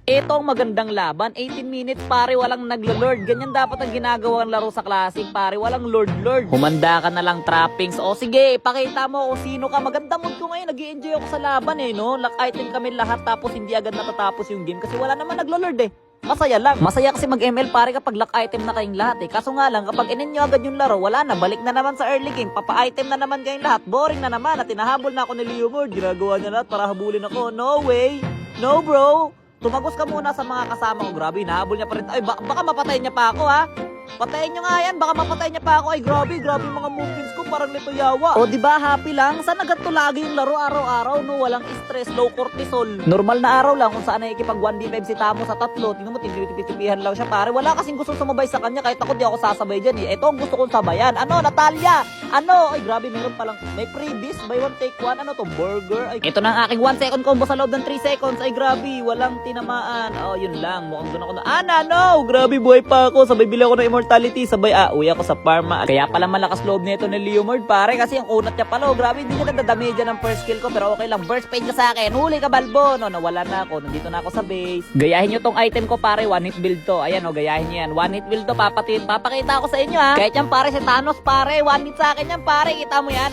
Ito ang magandang laban, 18 minutes pare, walang naglo-lord. Ganyan dapat ang ginagawang laro sa Classic pare, walang lord-lord. Humanda ka na lang trappings. O sige, pakita mo kung sino ka. Maganda mood ko ngayon, nag-i-enjoy ako sa laban no. Lock item kami lahat tapos hindi agad natatapos yung game kasi wala naman naglo-lord Masaya lang. Masaya kasi mag-ML pare kapag lock item na kayong lahat Kaso nga lang, kapag inin nyo agad yung laro, wala na. Balik na naman sa early game. Papa-item na naman kayong lahat. Boring na naman. At tinahabol na ako ni Leomord. Ginagawa niya lahat para habulin ako. No way. No bro. Tumagos ka muna sa mga kasama ko. Grabe, nahabol niya pa rin. Ay, baka mapatay niya pa ako ha. Patayin nyo nga yan, baka mapatay niya pa ako. Ay, grabe yung mga movements ko, parang nito yawa. O, diba, happy lang? Sana ganito lagi yung laro araw-araw, no? Walang stress, low cortisol. Normal na araw lang kung saan nakikipag 1v5 si Tamo sa tatlo. Tingnan mo, tinitipitipihan lang siya, pare. Wala kasing gusto sumabay sa kanya, kahit ako di ako sasabay dyan Ito ang gusto kong sabayan. Ano, Natalia? Ano? Ay, grabe, meron palang, may freebies, buy one take one. Ano to, burger? Ay, ito na ang aking 1 second combo sa loob ng 3 seconds. Ay, grabe, walang tinamaan. Oh, yun lang, mukhang doon ako na. No! Grabe, buhay pa ako. Sabay bili ako ng immortality. Sabay, uwi ako sa Parma. Kaya pala malakas loob nito ni Leomord, pare. Kasi ang unat niya pala. Grabe, hindi niya nadadamage ng first kill ko. Pero okay lang. Burst page ka sa akin. Huli ka, Balbo. No, nawala na ako. Nandito na ako sa base. Gayahin nyo tong item ko, pare. One hit build to. Ayan, gayahin nyo yan. One hit build to. Papakita ko sa inyo, ha. Kahit yan, pare, si Thanos, pare. One hit sa akin yan, pare. Kita mo yan.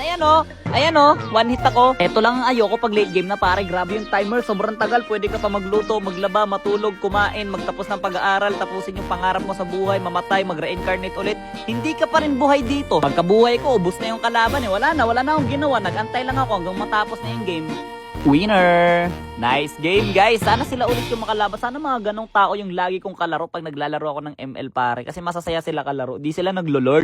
Ayan, one hit ako. Eto lang ang ayoko pag late game na, pare. Grabe yung timer. Sobrang tagal. Pwede ka pa magluto, maglaba, matulog, kumain, magtapos ng pag-aaral, tapusin yung pangarap mo sa buhay, mamatay, mag-reincarnate ulit. Hindi ka pa rin buhay dito. Pagkabuhay ko, ubos na yung kalaban Wala na akong ginawa. Nag-antay lang ako hanggang matapos na yung game. Winner! Nice game, guys. Sana sila ulit yung makalaban. Sana mga ganong tao yung lagi kong kalaro pag naglalaro ako ng ML, pare. Kasi masasaya sila kalaro. Di sila naglo-lord.